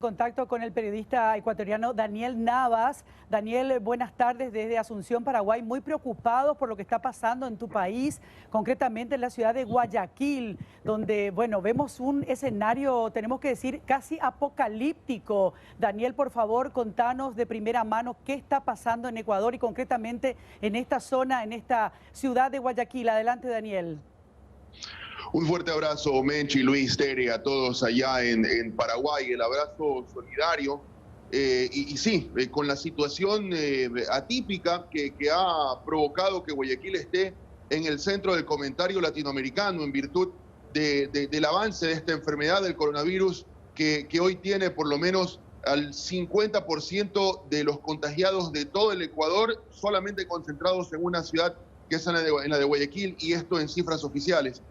contacto con el periodista ecuatoriano Daniel Navas. Daniel, buenas tardes desde Asunción, Paraguay. Muy preocupados por lo que está pasando en tu país, concretamente en la ciudad de Guayaquil, donde, bueno, vemos un escenario, tenemos que decir, casi apocalíptico. Daniel, por favor, contanos de primera mano qué está pasando en Ecuador y concretamente en esta zona, en esta ciudad de Guayaquil. Adelante, Daniel. Un fuerte abrazo, Menchi, Luis, Tere, a todos allá en Paraguay, el abrazo solidario. Sí, con la situación atípica que ha provocado que Guayaquil esté en el centro del comentario latinoamericano en virtud del avance de esta enfermedad del coronavirus que hoy tiene por lo menos al 50% de los contagiados de todo el Ecuador solamente concentrados en una ciudad que es en la de Guayaquil, y esto en cifras oficiales.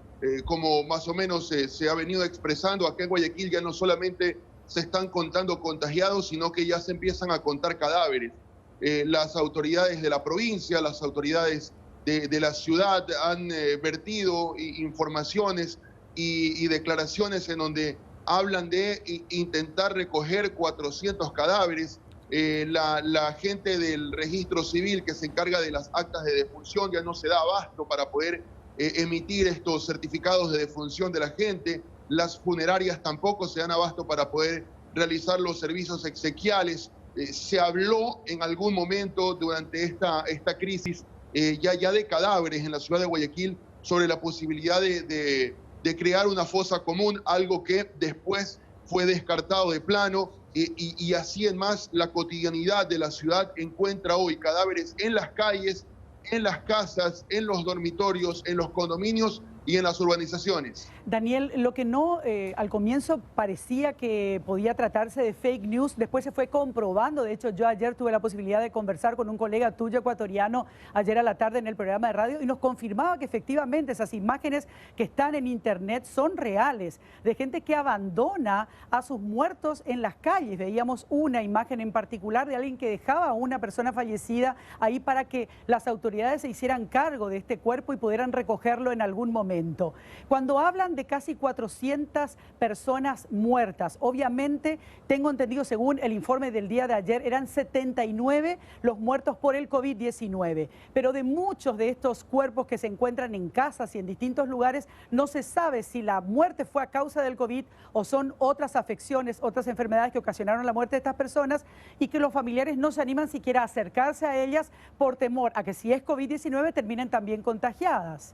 Como más o menos se ha venido expresando, acá en Guayaquil ya no solamente se están contando contagiados, sino que ya se empiezan a contar cadáveres. Las autoridades de la provincia, las autoridades de la ciudad han vertido informaciones y declaraciones en donde hablan de intentar recoger 400 cadáveres. La gente del registro civil que se encarga de las actas de defunción ya no se da abasto para poder emitir estos certificados de defunción de la gente. Las funerarias tampoco se dan abasto para poder realizar los servicios exequiales. Se habló en algún momento durante esta crisis ya de cadáveres en la ciudad de Guayaquil sobre la posibilidad de crear una fosa común, algo que después fue descartado de plano, y así en más la cotidianidad de la ciudad encuentra hoy cadáveres en las calles, en las casas, en los dormitorios, en los condominios y en las urbanizaciones. Daniel, lo que no al comienzo parecía que podía tratarse de fake news, después se fue comprobando. De hecho, yo ayer tuve la posibilidad de conversar con un colega tuyo ecuatoriano ayer a la tarde en el programa de radio y nos confirmaba que efectivamente esas imágenes que están en internet son reales, de gente que abandona a sus muertos en las calles. Veíamos una imagen en particular de alguien que dejaba a una persona fallecida ahí para que las autoridades se hicieran cargo de este cuerpo y pudieran recogerlo en algún momento. Cuando hablan de casi 400 personas muertas, obviamente, tengo entendido, según el informe del día de ayer, eran 79 los muertos por el COVID-19, pero de muchos de estos cuerpos que se encuentran en casas y en distintos lugares, no se sabe si la muerte fue a causa del COVID o son otras afecciones, otras enfermedades que ocasionaron la muerte de estas personas, y que los familiares no se animan siquiera a acercarse a ellas por temor a que si es COVID-19 terminen también contagiadas.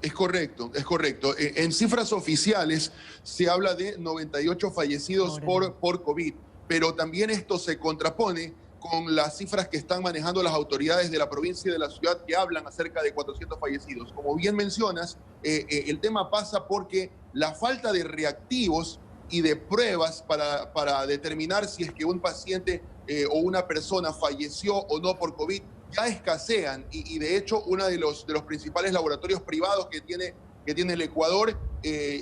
Es correcto, es correcto. En cifras oficiales se habla de 98 fallecidos por COVID, pero también esto se contrapone con las cifras que están manejando las autoridades de la provincia y de la ciudad, que hablan acerca de 400 fallecidos. Como bien mencionas, el tema pasa porque la falta de reactivos y de pruebas para determinar si es que un paciente o una persona falleció o no por COVID ya escasean, y de hecho uno de los principales laboratorios privados que tiene el Ecuador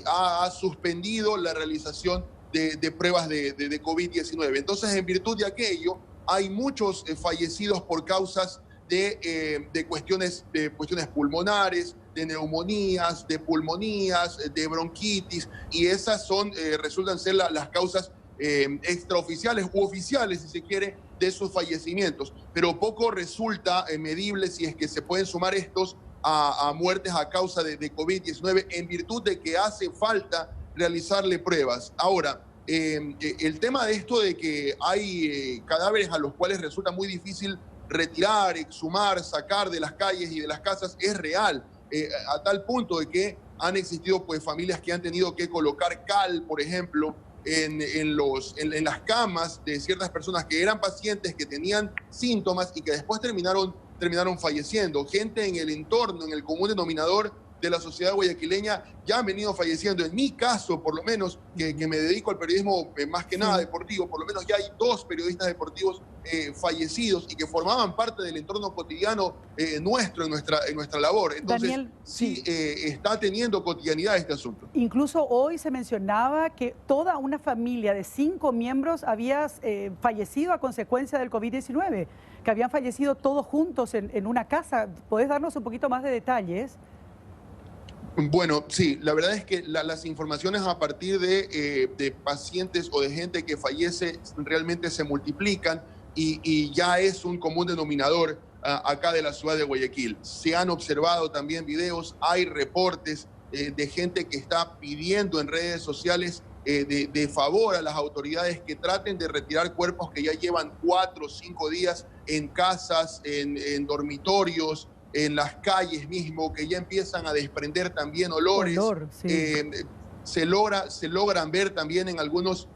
ha suspendido la realización de pruebas de COVID-19. Entonces, en virtud de aquello, hay muchos fallecidos por causas de cuestiones pulmonares, de neumonías, de pulmonías, de bronquitis, y esas resultan ser las causas extraoficiales u oficiales, si se quiere, de esos fallecimientos. Pero poco resulta medible si es que se pueden sumar estos a muertes a causa de COVID-19, en virtud de que hace falta realizarle pruebas. Ahora, el tema de esto de que hay cadáveres a los cuales resulta muy difícil retirar, exhumar, sacar de las calles y de las casas es real, a tal punto de que han existido pues familias que han tenido que colocar cal, por ejemplo, en las camas de ciertas personas que eran pacientes, que tenían síntomas y que después terminaron falleciendo. Gente en el entorno, en el común denominador de la sociedad guayaquileña, ya han venido falleciendo. En mi caso, por lo menos, que me dedico al periodismo más que nada deportivo, por lo menos ya hay 2 periodistas deportivos fallecidos y que formaban parte del entorno cotidiano nuestro, en nuestra labor. Entonces, Daniel, sí está teniendo cotidianidad este asunto. Incluso hoy se mencionaba que toda una familia de 5 miembros había fallecido a consecuencia del COVID-19, que habían fallecido todos juntos en una casa. ¿Podés darnos un poquito más de detalles? Bueno, sí, la verdad es que las informaciones a partir de pacientes o de gente que fallece realmente se multiplican y ya es un común denominador acá de la ciudad de Guayaquil. Se han observado también videos, hay reportes de gente que está pidiendo en redes sociales de favor a las autoridades que traten de retirar cuerpos que ya llevan 4 o 5 días en casas, en dormitorios, en las calles mismo, que ya empiezan a desprender también olores. Sí. Se logran ver también en algunos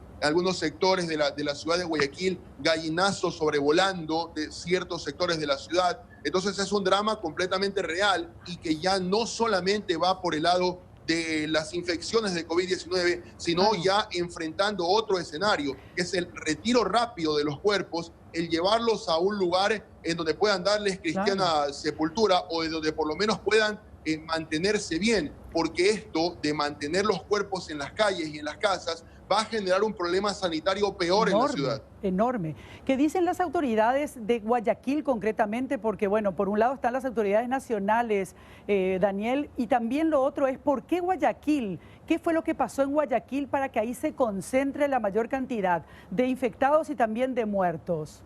sectores de la ciudad de Guayaquil gallinazos sobrevolando de ciertos sectores de la ciudad. Entonces es un drama completamente real y que ya no solamente va por el lado de las infecciones de COVID-19, sino ya enfrentando otro escenario, que es el retiro rápido de los cuerpos, el llevarlos a un lugar en donde puedan darles cristiana sepultura o de donde por lo menos puedan mantenerse bien, porque esto de mantener los cuerpos en las calles y en las casas va a generar un problema sanitario peor en la ciudad. Enorme. ¿Qué dicen las autoridades de Guayaquil concretamente? Porque, bueno, por un lado están las autoridades nacionales, Daniel, y también lo otro es, ¿por qué Guayaquil? ¿Qué fue lo que pasó en Guayaquil para que ahí se concentre la mayor cantidad de infectados y también de muertos?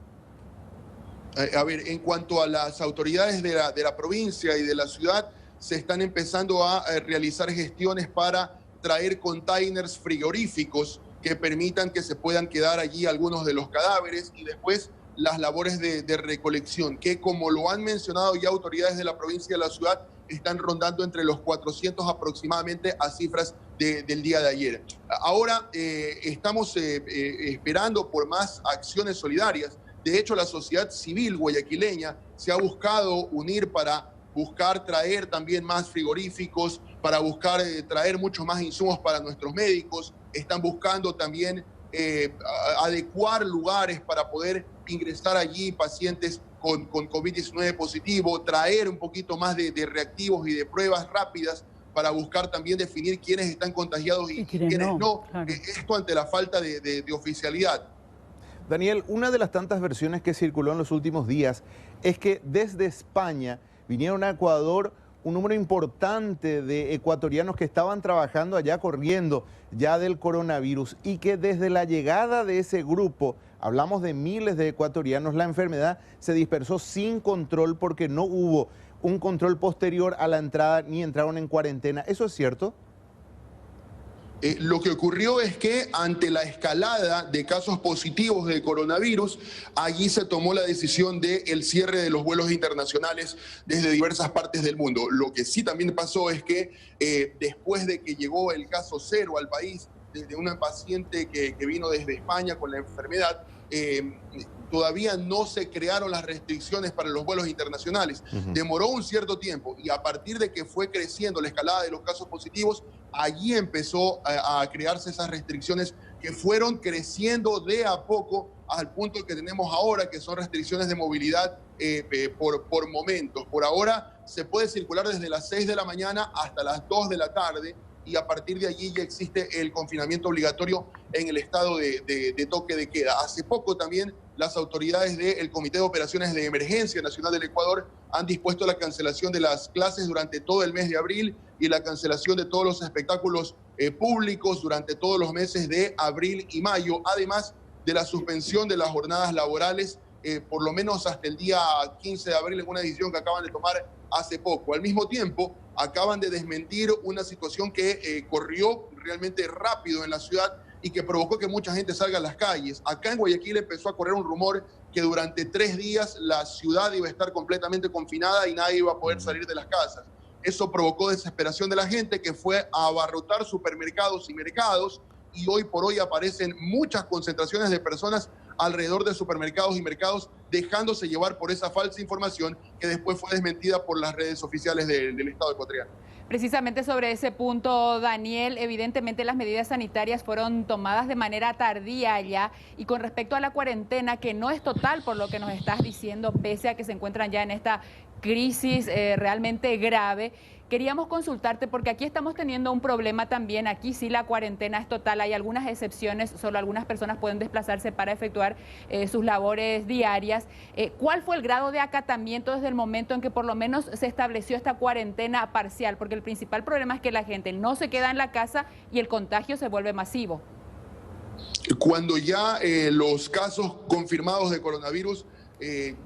A ver, en cuanto a las autoridades de la provincia y de la ciudad, se están empezando a realizar gestiones para traer containers frigoríficos que permitan que se puedan quedar allí algunos de los cadáveres y después las labores de recolección, que como lo han mencionado ya autoridades de la provincia y de la ciudad, están rondando entre los 400 aproximadamente a cifras del día de ayer. Ahora estamos esperando por más acciones solidarias. De hecho, la sociedad civil guayaquileña se ha buscado unir para buscar traer también más frigoríficos, para buscar traer muchos más insumos para nuestros médicos. Están buscando también adecuar lugares para poder ingresar allí pacientes con COVID-19 positivo, traer un poquito más de reactivos y de pruebas rápidas para buscar también definir quiénes están contagiados y quiénes no. Claro. Esto ante la falta de oficialidad. Daniel, una de las tantas versiones que circuló en los últimos días es que desde España vinieron a Ecuador un número importante de ecuatorianos que estaban trabajando allá corriendo ya del coronavirus y que desde la llegada de ese grupo, hablamos de miles de ecuatorianos, la enfermedad se dispersó sin control porque no hubo un control posterior a la entrada ni entraron en cuarentena. ¿Eso es cierto? Lo que ocurrió es que ante la escalada de casos positivos de coronavirus, allí se tomó la decisión del cierre de los vuelos internacionales desde diversas partes del mundo. Lo que sí también pasó es que después de que llegó el caso cero al país, desde una paciente que vino desde España con la enfermedad, todavía no se crearon las restricciones para los vuelos internacionales. Demoró un cierto tiempo y a partir de que fue creciendo la escalada de los casos positivos, allí empezó a crearse esas restricciones que fueron creciendo de a poco al punto que tenemos ahora, que son restricciones de movilidad por momentos. Por ahora se puede circular desde las 6 de la mañana hasta las 2 de la tarde y a partir de allí ya existe el confinamiento obligatorio en el estado de toque de queda. Hace poco también las autoridades del Comité de Operaciones de Emergencia Nacional del Ecuador han dispuesto la cancelación de las clases durante todo el mes de abril y la cancelación de todos los espectáculos públicos durante todos los meses de abril y mayo, además de la suspensión de las jornadas laborales por lo menos hasta el día 15 de abril en una decisión que acaban de tomar hace poco. Al mismo tiempo, acaban de desmentir una situación que corrió realmente rápido en la ciudad y que provocó que mucha gente salga a las calles. Acá en Guayaquil empezó a correr un rumor que durante 3 días la ciudad iba a estar completamente confinada y nadie iba a poder salir de las casas. Eso provocó desesperación de la gente que fue a abarrotar supermercados y mercados y hoy por hoy aparecen muchas concentraciones de personas alrededor de supermercados y mercados dejándose llevar por esa falsa información que después fue desmentida por las redes oficiales del Estado ecuatoriano. Precisamente sobre ese punto, Daniel, evidentemente las medidas sanitarias fueron tomadas de manera tardía ya y con respecto a la cuarentena, que no es total por lo que nos estás diciendo, pese a que se encuentran ya en esta crisis realmente grave. Queríamos consultarte porque aquí estamos teniendo un problema también. Aquí sí la cuarentena es total, hay algunas excepciones, solo algunas personas pueden desplazarse para efectuar sus labores diarias. ¿Cuál fue el grado de acatamiento desde el momento en que por lo menos se estableció esta cuarentena parcial? Porque el principal problema es que la gente no se queda en la casa y el contagio se vuelve masivo. Cuando ya los casos confirmados de coronavirus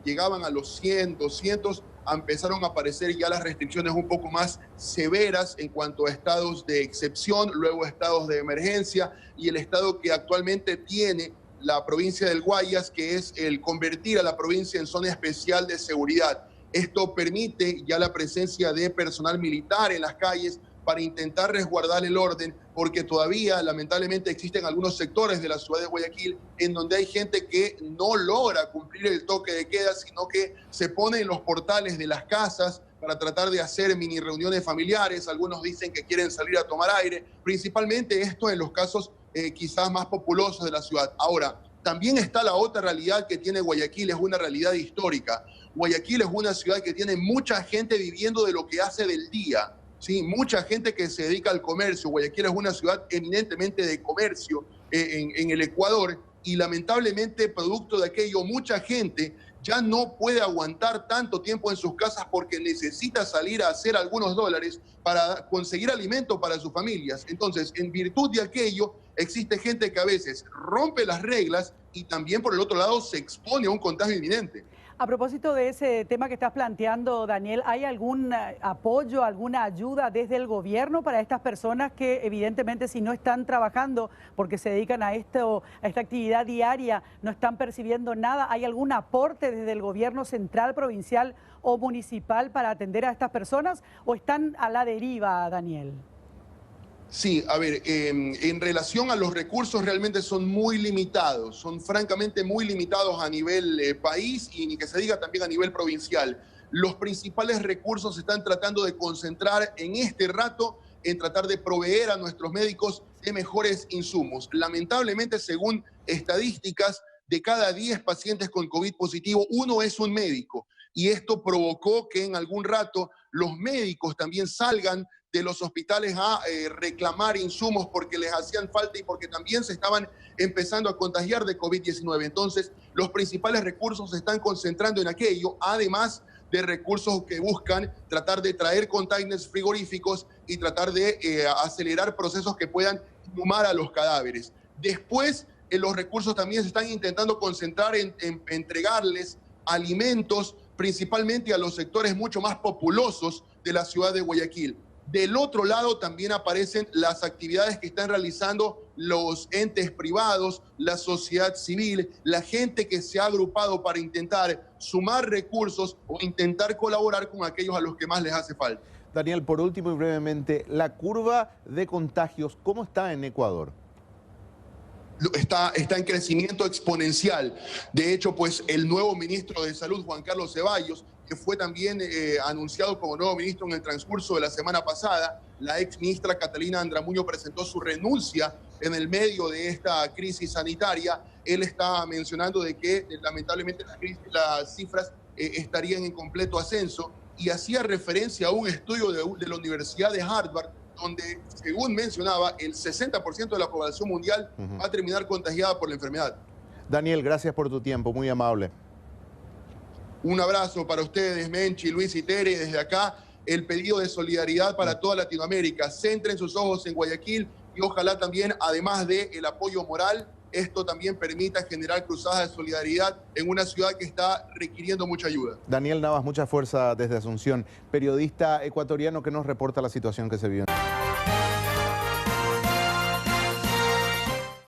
llegaban a los 100, 200, empezaron a aparecer ya las restricciones un poco más severas en cuanto a estados de excepción, luego estados de emergencia y el estado que actualmente tiene la provincia del Guayas, que es el convertir a la provincia en zona especial de seguridad. Esto permite ya la presencia de personal militar en las calles para intentar resguardar el orden, porque todavía lamentablemente existen algunos sectores de la ciudad de Guayaquil en donde hay gente que no logra cumplir el toque de queda, sino que se pone en los portales de las casas para tratar de hacer mini reuniones familiares. Algunos dicen que quieren salir a tomar aire, principalmente esto en los casos quizás más populosos de la ciudad. Ahora, también está la otra realidad que tiene Guayaquil, es una realidad histórica. Guayaquil es una ciudad que tiene mucha gente viviendo de lo que hace del día. Sí, mucha gente que se dedica al comercio. Guayaquil es una ciudad eminentemente de comercio en el Ecuador y lamentablemente producto de aquello mucha gente ya no puede aguantar tanto tiempo en sus casas porque necesita salir a hacer algunos dólares para conseguir alimento para sus familias. Entonces, en virtud de aquello, existe gente que a veces rompe las reglas y también por el otro lado se expone a un contagio inminente. A propósito de ese tema que estás planteando, Daniel, ¿hay algún apoyo, alguna ayuda desde el gobierno para estas personas que evidentemente si no están trabajando porque se dedican a esta actividad diaria, no están percibiendo nada? ¿Hay algún aporte desde el gobierno central, provincial o municipal para atender a estas personas o están a la deriva, Daniel? Sí, a ver, en relación a los recursos realmente son muy limitados, son francamente muy limitados a nivel país y ni que se diga también a nivel provincial. Los principales recursos se están tratando de concentrar en este rato en tratar de proveer a nuestros médicos de mejores insumos. Lamentablemente, según estadísticas, de cada 10 pacientes con COVID positivo, uno es un médico. Y esto provocó que en algún rato los médicos también salgan de los hospitales a reclamar insumos porque les hacían falta y porque también se estaban empezando a contagiar de COVID-19. Entonces, los principales recursos se están concentrando en aquello, además de recursos que buscan tratar de traer containers frigoríficos y tratar de acelerar procesos que puedan inhumar a los cadáveres. Después, los recursos también se están intentando concentrar en entregarles alimentos, principalmente a los sectores mucho más populosos de la ciudad de Guayaquil. Del otro lado también aparecen las actividades que están realizando los entes privados, la sociedad civil, la gente que se ha agrupado para intentar sumar recursos o intentar colaborar con aquellos a los que más les hace falta. Daniel, por último y brevemente, la curva de contagios, ¿cómo está en Ecuador? Está en crecimiento exponencial. De hecho, pues el nuevo ministro de Salud, Juan Carlos Ceballos, que fue también anunciado como nuevo ministro en el transcurso de la semana pasada, la ex ministra Catalina Andramuño presentó su renuncia en el medio de esta crisis sanitaria. Él está mencionando de que lamentablemente las cifras estarían en completo ascenso y hacía referencia a un estudio de la Universidad de Harvard donde, según mencionaba, el 60% de la población mundial va a terminar contagiada por la enfermedad. Daniel, gracias por tu tiempo, muy amable. Un abrazo para ustedes, Menchi, Luis y Tere. Desde acá, el pedido de solidaridad para toda Latinoamérica. Centren sus ojos en Guayaquil y ojalá también, además del apoyo moral, esto también permita generar cruzadas de solidaridad en una ciudad que está requiriendo mucha ayuda. Daniel Navas, mucha fuerza desde Asunción, periodista ecuatoriano que nos reporta la situación que se vive.